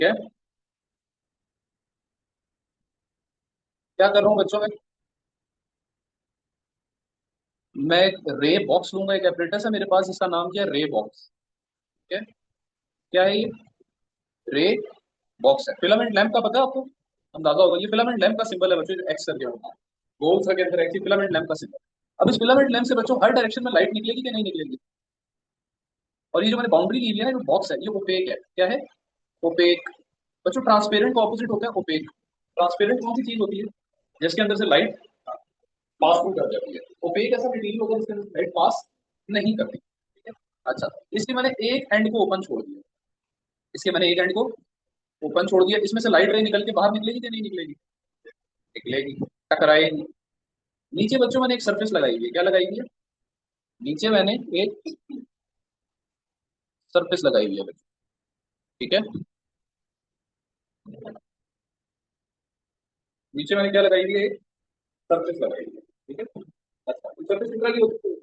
क्या क्या कर रहा हूँ बच्चों में? मैं एक रे बॉक्स लूंगा, एक एपरेटस है मेरे पास जिसका नाम क्या है, रे बॉक्स। ठीक है। क्या है ये? रे बॉक्स है। फिलामेंट लैंप का पता है आपको? अंदाजा होगा, ये फिलामेंट लैंप का सिंबल है बच्चों, जो एक्स करके होता है, गोल सा के अंदर एक्स, फिलामेंट लैंप का सिंबल। अब इस फिलामेंट लैंप से बच्चों हर डायरेक्शन में लाइट निकलेगी कि नहीं निकलेगी? और ये जो मैंने बाउंड्री ली है ना, जो बॉक्स है, ये ओपेक है। क्या है? ओपेक। बच्चों ट्रांसपेरेंट का ऑपोजिट होता है ओपेक। ट्रांसपेरेंट कौन सी चीज होती है जिसके अंदर से लाइट पास थ्रू कर जाती है? ओपेक ऐसा मटेरियल होगा जिसके अंदर लाइट पास नहीं करती। ठीक है। अच्छा, इसके मैंने एक एंड को ओपन छोड़ दिया। इसके मैंने एक एंड को ओपन छोड़ दिया, इसमें से लाइट रे निकल के बाहर निकलेगी कि नहीं निकलेगी? निकलेगी, टकराएगी। नीचे बच्चों मैंने एक सरफेस लगाई हुई है। क्या लगाई हुई है? नीचे मैंने एक सरफेस लगाई हुई है बच्चों। ठीक है। नीचे मैंने क्या लगाई हुई है? एक सरफेस लगाई हुई है। ठीक है। अच्छा, सरफेस किस तरह की होती है?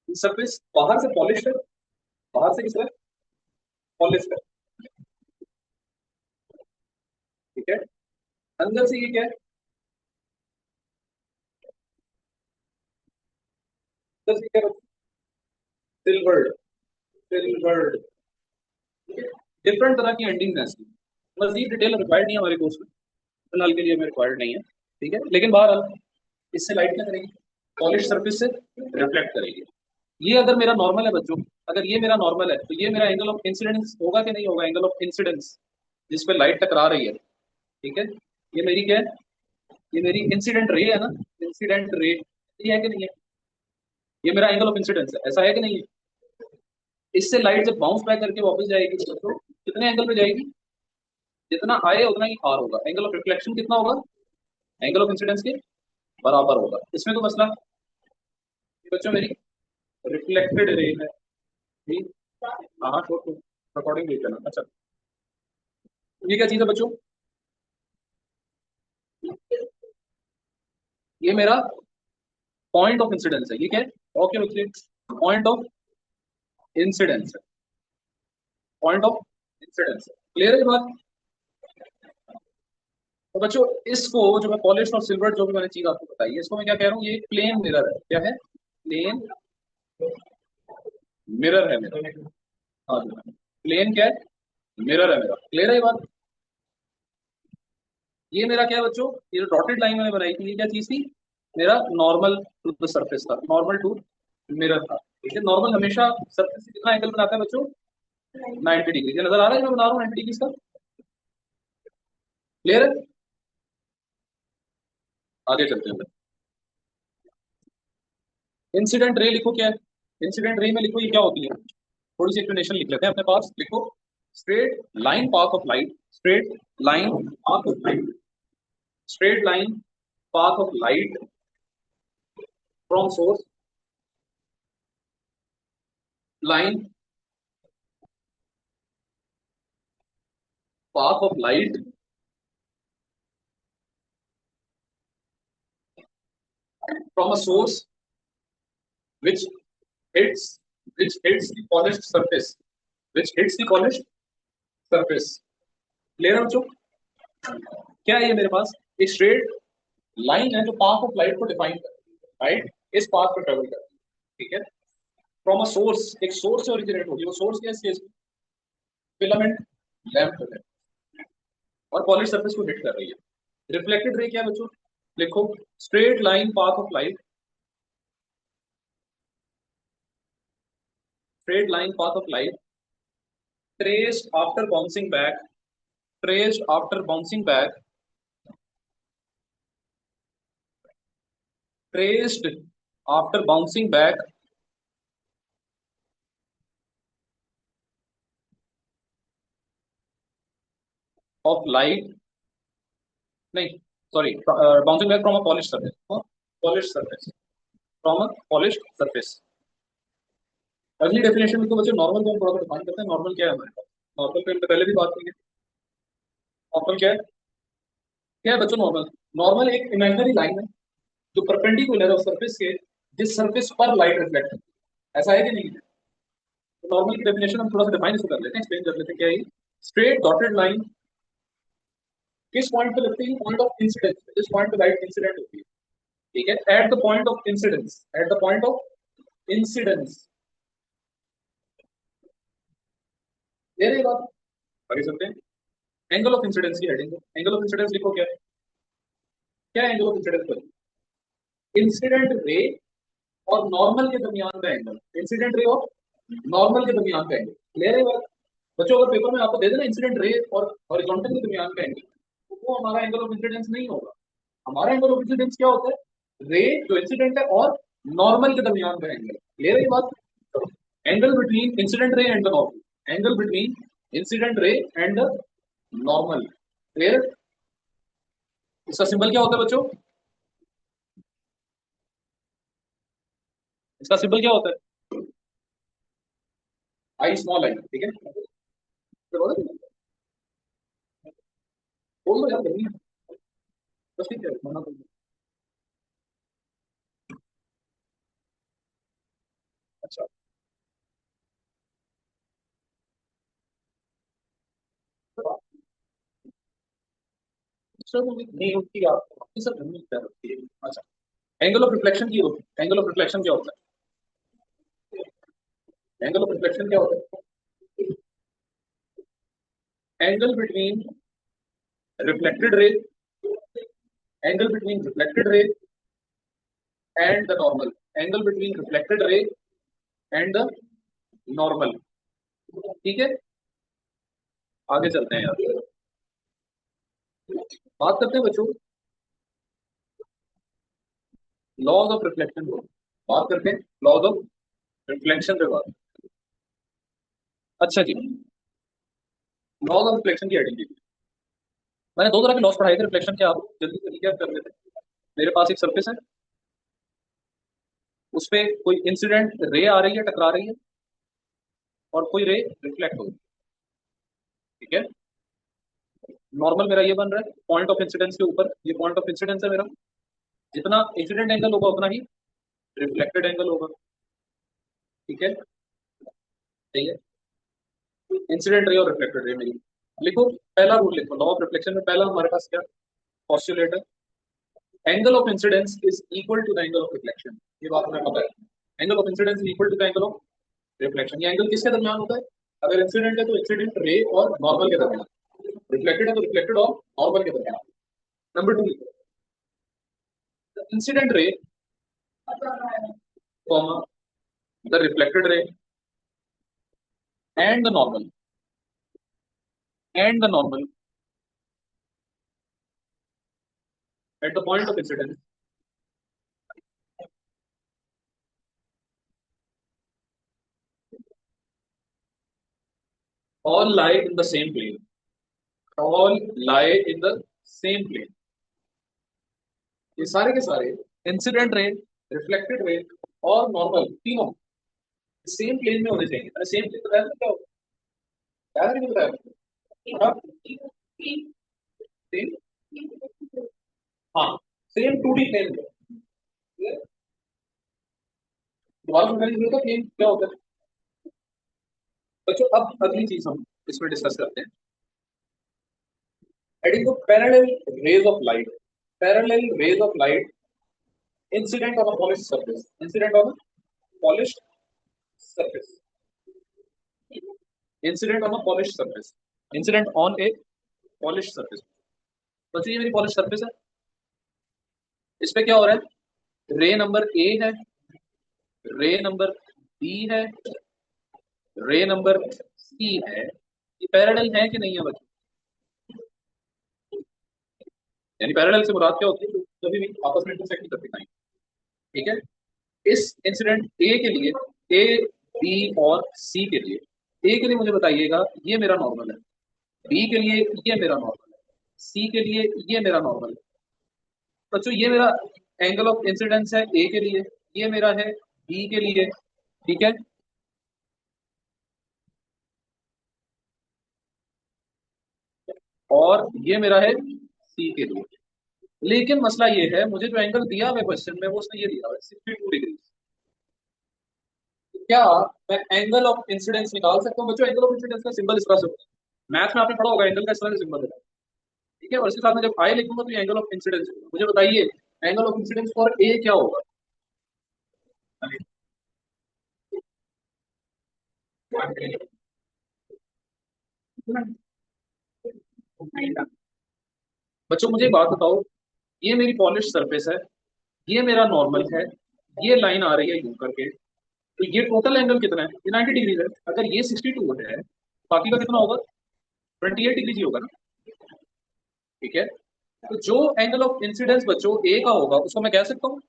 सरफेस बाहर से पॉलिश है। बाहर से किस तरह? पॉलिश है। ठीक है। अंदर से ये क्या है? अंदर से क्या? सिल्वर्ड। सिल्वर्ड। डिफरेंट तरह की एंडिंग है इसकी। मजीद डिटेल रिक्वायर्ड नहीं है हमारे कोर्स में, फिलहाल के लिए हमें रिक्वायर्ड नहीं है। ठीक है, लेकिन बहरहाल इससे लाइट क्या करेगी? पॉलिश सरफेस से रिफ्लेक्ट करेगी। ये अगर मेरा नॉर्मल है बच्चों, अगर ये मेरा नॉर्मल है तो ये मेरा एंगल ऑफ इंसिडेंस होगा कि नहीं होगा? एंगल ऑफ इंसिडेंस जिस पे लाइट टकरा रही है। ठीक है। ये मेरी क्या है? ये मेरी इंसिडेंट रे है ना, इंसिडेंट रे, ये है कि नहीं है? ये मेरा एंगल ऑफ इंसिडेंस है, ऐसा है कि नहीं है? इससे लाइट जब बाउंस बैक करके वापस जाएगी तो कितने एंगल पे जाएगी? जितना आए उतना ही आर होगा। एंगल ऑफ रिफ्लेक्शन कितना होगा? एंगल ऑफ इंसिडेंस के बराबर होगा। इसमें तो मसला ये बच्चों मेरी रिफ्लेक्टेड रे है। ठीक। हाँ हाँ, शोर रिकॉर्डिंग देख लेना। अच्छा, ये क्या चीज़ है बच्चों? ये मेरा पॉइंट ऑफ इंसिडेंस है। ये क्या है? ओके बच्चे, पॉइंट ऑफ इंसिडेंस है। पॉइंट ऑफ इंसिडेंस है। क्लियर है ये बात? तो बच्चों इसको, जो मैं पॉलिश और सिल्वर जो भी मैंने चीज आपको बताई है, इसको मैं क्या कह रहा हूँ? ये प्लेन मिरर है। क्या है? प्लेन मिरर है मेरा। हाँ जी, प्लेन क्या है? मिरर है मेरा। क्लियर है ये बात? ये मेरा क्या है बच्चों? ये जो डॉटेड लाइन मैंने बनाई थी, ये क्या चीज थी? मेरा नॉर्मल टू द सरफेस था, नॉर्मल टू मिरर था। ठीक है। नॉर्मल हमेशा सरफेस से कितना एंगल बनाता है बच्चों? 90 डिग्री। नजर आ रहा है जो मैं बना रहा हूँ 90 डिग्री का? क्लियर है? आगे चलते हैं। इंसिडेंट रे लिखो क्या है? इंसिडेंट रे में लिखो ये क्या होती है, थोड़ी सी एक्सप्लेनेशन लिख लेते हैं अपने पास। लिखो, straight line path of light, straight line path of light, straight line path of light from source, line path of light from a source which hits which hits the polished surface, which hits the polished surface। Clear है बच्चों? क्या है ये मेरे पास? एक straight line है जो path of light को डिफाइन करती है। राइट, इस पाथ पर ट्रेवल करती है। ठीक है। फ्रॉम अ सोर्स, एक सोर्स से ओरिजिनेट होगी। वो सोर्स क्या है? फिलामेंट लैंप है और पॉलिश सरफेस को हिट कर रही है। रिफ्लेक्टेड रे क्या है बच्चों? लिखो, straight line path of light, straight line path of light traced after bouncing back, traced after bouncing back, traced after bouncing back of light, नहीं, sorry, bouncing back from a polish surface, polish surface, from a polish surface. अगली definition में तो बच्चे normal को हम थोड़ा सा define करते हैं। नॉर्मल क्या है हमारे पास? नॉर्मल पे हमने पहले भी बात की है। नॉर्मल क्या है? क्या है बच्चों नॉर्मल? नॉर्मल एक इमेजिनरी लाइन है जो परपेंडिकुलर है उस सरफेस के जिस सरफेस पर लाइट रिफ्लेक्ट है। ऐसा है कि नहीं है? तो नॉर्मल की डेफिनेशन हम थोड़ा सा डिफाइन इसको कर लेते हैं, एक्सप्लेन कर लेते हैं क्या है। स्ट्रेट डॉटेड लाइन किस पॉइंट पे लगती है? पॉइंट ऑफ इंसिडेंस, जिस पॉइंट पे लाइट इंसिडेंट होती है, ठीक है, at the point of incidence, at the point of incidence. ये रही बात, आगे चलते हैं। एंगल ऑफ इंसिडेंस की हेडिंग, एंगल ऑफ इंसिडेंस लिखो क्या है? क्या है एंगल ऑफ इंसिडेंस पर? इंसिडेंट रे और नॉर्मल के दरमियान का एंगल, इंसिडेंट रे और नॉर्मल के दरमियान का एंगल। क्लियर है बात? बच्चों अगर पेपर में आपको दे देना इंसिडेंट रे और हॉरिजॉन्टल के दरमियान का एंगल, तो वो हमारा एंगल ऑफ इंसिडेंस नहीं होगा। हमारा एंगल ऑफ इंसिडेंस क्या होता है? रे जो इंसिडेंट है और नॉर्मल के दरमियान का एंगल। क्लियर है ये बात? Angle between incident ray and the normal, angle between incident ray and the normal. Clear? इसका सिंबल क्या होता है बच्चों? इसका सिंबल क्या होता है? आई स्मॉल आई, ठीक है। बोल दो यार, करनी है बस, ठीक है, मना तो नहीं। अच्छा, चलो नहीं होती आप ये सब नहीं होती है। अच्छा, एंगल ऑफ रिफ्लेक्शन की होती है। एंगल ऑफ रिफ्लेक्शन क्या होता है? एंगल ऑफ रिफ्लेक्शन क्या होता है? Angle between reflected ray, angle between reflected ray and the normal, angle between reflected ray and the normal. ठीक है, आगे चलते हैं यार, बात करते हैं बच्चों लॉज ऑफ रिफ्लेक्शन को। बात करते हैं लॉज ऑफ रिफ्लेक्शन पे बात। अच्छा जी, लॉज ऑफ रिफ्लेक्शन की हेडिंग। मैंने दो तरह के लॉस पढ़ाए थे रिफ्लेक्शन के, आप जल्दी से रिकैप कर लेते हैं। मेरे पास एक सरफेस है, उस पर कोई इंसिडेंट रे आ रही है, टकरा रही है, और कोई रे रिफ्लेक्ट हो रही है। ठीक है, नॉर्मल मेरा ये बन रहा है पॉइंट ऑफ इंसिडेंस के ऊपर, ये पॉइंट ऑफ इंसिडेंस है मेरा। जितना इंसिडेंट एंगल होगा उतना ही रिफ्लेक्टेड एंगल होगा। ठीक है, ठीक है, इंसिडेंट रे और रिफ्लेक्टेड रे मेरी। लिखो, पहला रूल लिखो लॉ ऑफ रिफ्लेक्शन में, पहला हमारे पास क्या पॉस्टुलेट है? Angle of incidence is equal to the angle of reflection. ये बात हमें पता है, angle of incidence is equal to the angle of reflection. ये एंगल किसके दरमियान होता है? अगर इंसिडेंट है तो इंसिडेंट रे और नॉर्मल के दरमियान, रिफ्लेक्टेड है तो रिफ्लेक्टेड और नॉर्मल के दरमियान। Number two, incident ray comma the reflected ray and the normal, and the normal at the point of incidence all lie in the same plane, all lie in the same plane। ये सारे के सारे incident ray, reflected ray और normal तीनों same plane में होने चाहिए। अरे सेम प्लेन बताया था क्या होता है? नहीं बताया? हाँ, सेम, हाँ, सेम 2D प्लेन में। दोबारा समझाने की जरूरत है प्लेन क्या होता है बच्चों। अब अगली चीज हम इसमें डिस्कस करते हैं, heading को parallel rays of light, parallel rays of light incident on a polished surface, incident on a polished surface, incident on a polished surface, incident on a polished surface। बच्चों ये मेरी polished surface है, इस पे क्या हो रहा है? रे नंबर ए है, रे नंबर बी है, रे नंबर सी है। ये पैरेलल है कि नहीं है बच्चों? यानी पैरेलल से मुराद क्या होती है? कभी भी आपस में इंटरसेक्ट नहीं करती। ठीक है, इस इंसिडेंट ए के लिए, ए बी और सी के लिए, ए के लिए मुझे बताइएगा ये मेरा नॉर्मल है, बी के लिए ये मेरा नॉर्मल है, सी के लिए ये मेरा नॉर्मल है। बच्चों ये मेरा एंगल ऑफ इंसिडेंस है ए के लिए, ये मेरा है बी के लिए। ठीक है, और ये मेरा है सी के लिए। लेकिन मसला ये है, मुझे जो एंगल दिया हुआ क्वेश्चन में वो उसने ये दिया हुआ है 62 डिग्री। क्या मैं एंगल ऑफ इंसिडेंस निकाल सकता हूँ बच्चों? एंगल ऑफ इंसिडेंस का सिंबल इस तरह से होता है, मैथ में आपने पढ़ा होगा एंगल का इस तरह से सिंबल है, ठीक है। और इसके साथ में जब आई लिखूंगा तो ये एंगल ऑफ इंसिडेंस होगा। मुझे बताइए angle of incidence for a क्या होगा? बच्चों मुझे एक बात बताओ, ये मेरी पॉलिश सरफेस है, ये मेरा नॉर्मल है, ये लाइन आ रही है यूं करके, तो ये टोटल एंगल कितना है? ये 90 डिग्री है। अगर ये 62 है, बाकी का कितना होगा? 28 डिग्री जी होगा ना, ठीक है। तो जो एंगल ऑफ इंसिडेंस बच्चों ए का होगा उसको मैं कह सकता हूँ,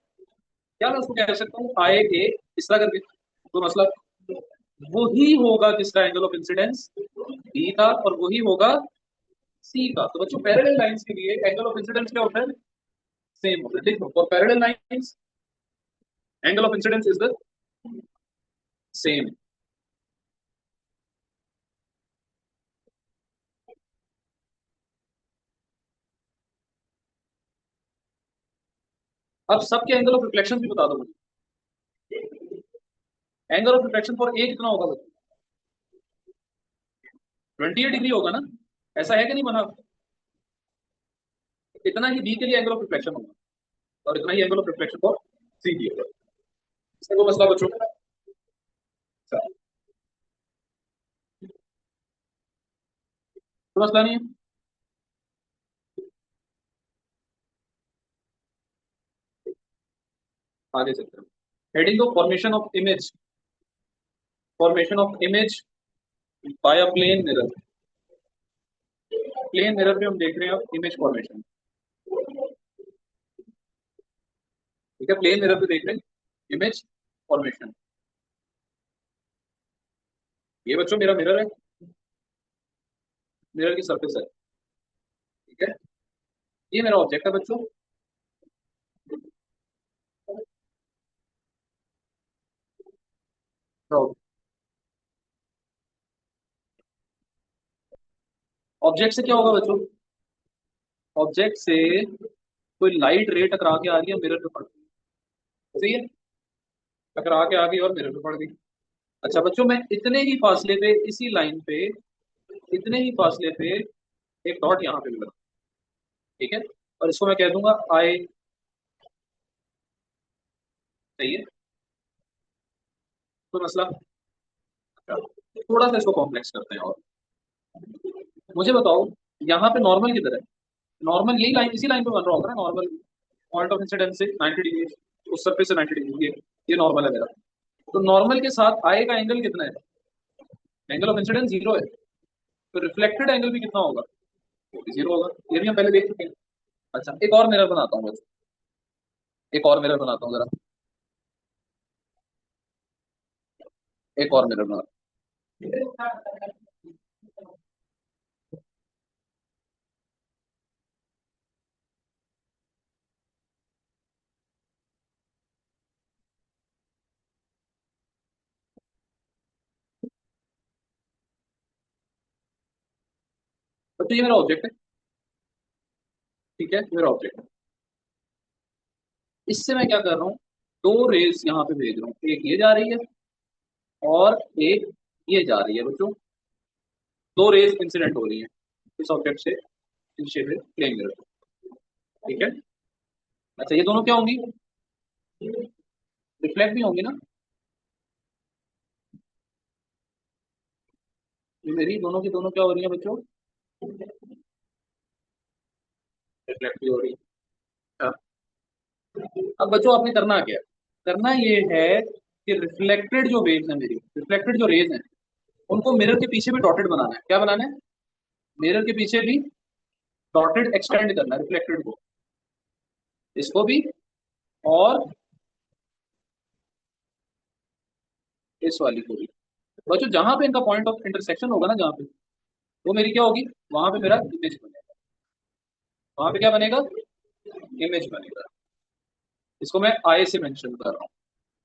क्या मैं उसको कह सकता हूँ आए ए इस तरह करके, तो मतलब वही होगा किसका एंगल ऑफ इंसिडेंस? बी का, और वही होगा सी का। तो बच्चों पैरेलल लाइंस के लिए एंगल ऑफ इंसिडेंस क्या होता है? सेम होता है। देखो for parallel lines angle of incidence is the same. अब सबके एंगल ऑफ रिफ्लेक्शन भी बता दो मुझे। Angle of reflection for a कितना होगा बच्चों? 28 डिग्री होगा ना, ऐसा है कि नहीं बना? इतना ही बी के लिए एंगल ऑफ रिफ्लेक्शन होगा, और इतना ही एंगल ऑफ रिफ्लेक्शन फॉर सी की होगा। इसका कोई मसला बच्चों? अच्छा, कोई मसला नहीं है। आगे चलते हैं। Heading of formation of image, formation of image by a plane mirror. Plane mirror पे हम देख रहे हैं अब इमेज फॉर्मेशन, ठीक है। प्लेन मिरर पे देख रहे हैं इमेज फॉर्मेशन। ये बच्चों मेरा मिरर है, मिरर की सरफेस है, ठीक है। ये मेरा ऑब्जेक्ट है बच्चों। ऑब्जेक्ट से क्या होगा बच्चों? ऑब्जेक्ट से कोई लाइट रे टकरा के आ रही है, मिरर पे पड़ गई, सही है। टकरा के आ गई और मिरर पे पड़ गई। अच्छा बच्चों मैं इतने ही फासले पे, इसी लाइन पे, इतने ही फासले पे एक डॉट यहाँ पे भी लगा, ठीक है। और इसको मैं कह दूंगा आई, सही है। तो मसला, अच्छा, थोड़ा सा इसको कॉम्प्लेक्स करते हैं। और मुझे बताओ यहाँ पे नॉर्मल किधर है? नॉर्मल यही लाइन, इसी लाइन पे बन रहा होगा ना नॉर्मल, पॉइंट ऑफ इंसिडेंस से 90 डिग्री, उस सरफेस से 90 डिग्री, ये नॉर्मल है मेरा। तो नॉर्मल के साथ आई का एंगल कितना है? एंगल ऑफ इंसिडेंस जीरो है, तो रिफ्लेक्टेड एंगल भी कितना होगा? वो भी जीरो होगा, ये भी हम पहले देख चुके हैं। अच्छा एक और मिरर बनाता हूँ बस, एक और मिरर बनाता हूँ जरा, एक और मिरर बनाता हूँ। तो ये मेरा ऑब्जेक्ट है, ठीक है, मेरा ऑब्जेक्ट है। इससे मैं क्या कर रहा हूँ, दो रेस यहाँ पे भेज रहा हूँ, एक ये जा रही है और एक ये जा रही है बच्चों। दो रेस इंसिडेंट हो रही है इस ऑब्जेक्ट से नीचे पे प्लेन मिरर, ठीक है। अच्छा ये दोनों क्या होंगी? रिफ्लेक्ट भी होंगी ना, ये मेरी दोनों की दोनों क्या हो रही है बच्चों? रिफ्लेक्ट भी हो रही है। अब बच्चों आपने करना क्या है? करना ये है कि रिफ्लेक्टेड जो वेव्स हैं मेरी, रिफ्लेक्टेड जो रेज हैं, उनको मिरर के पीछे भी डॉटेड बनाना है। क्या बनाना है? मिरर के पीछे भी डॉटेड एक्सटेंड करना है रिफ्लेक्टेड को, इसको भी, और इस वाली को भी। बच्चों जहां पे इनका पॉइंट ऑफ इंटरसेक्शन होगा ना, जहां पे, वो मेरी क्या होगी? वहां पे मेरा इमेज बनेगा। वहां पे क्या बनेगा? इमेज बनेगा। इसको मैं आई से मेंशन कर रहा हूँ,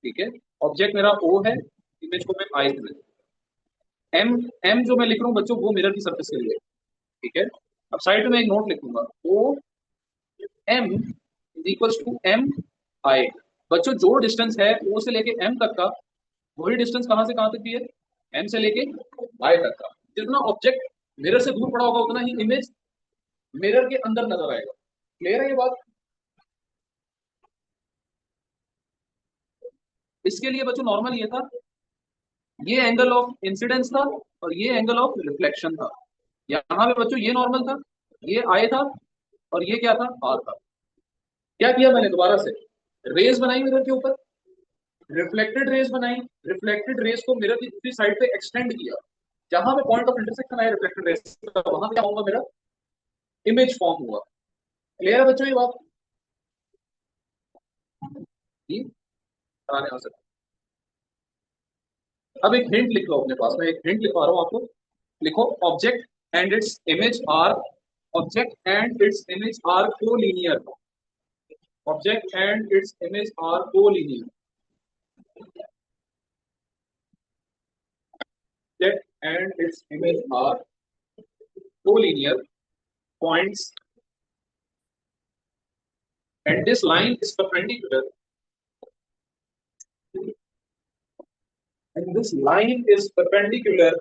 ठीक है। ऑब्जेक्ट मेरा ओ है, इमेज को मैं आई से मेंशन, एम, एम जो मैं लिख रहा हूँ बच्चों वो मिरर की सरफेस के लिए, ठीक है। अब साइड में एक नोट लिखूंगा, O M is equal to M I. बच्चों जो डिस्टेंस है ओ से लेके एम तक का, वही डिस्टेंस कहां से कहां तक की है, एम से लेके वाई तक का। जितना ऑब्जेक्ट मिरर से दूर पड़ा होगा उतना ही इमेज मिरर के अंदर नजर आएगा। क्लियर है ये बात? इसके लिए बच्चों नॉर्मल ये था, ये एंगल ऑफ इंसिडेंस था और ये एंगल ऑफ रिफ्लेक्शन था। यहाँ पे बच्चों ये नॉर्मल था, ये आई था और ये क्या था, आर था। क्या किया मैंने दोबारा से, रेज बनाई मिरर के ऊपर, रिफ्लेक्टेड रेज बनाई, रिफ्लेक्टेड रेज को मिरर की दूसरी साइड पे एक्सटेंड किया, जहां पे पॉइंट ऑफ इंटरसेक्शन आया रिफ्लेक्टेड रेज वहां पे क्या होगा, मेरा इमेज फॉर्म हुआ। क्लियर है बच्चों ये बात? ये आने आ सकता। अब एक हिंट लिख लो अपने पास में, एक हिंट लिखवा रहा हूँ आपको। लिखो object and its image are, object and its image are collinear, object and its image are collinear, object and its image are collinear points and this line is perpendicular, and this line is perpendicular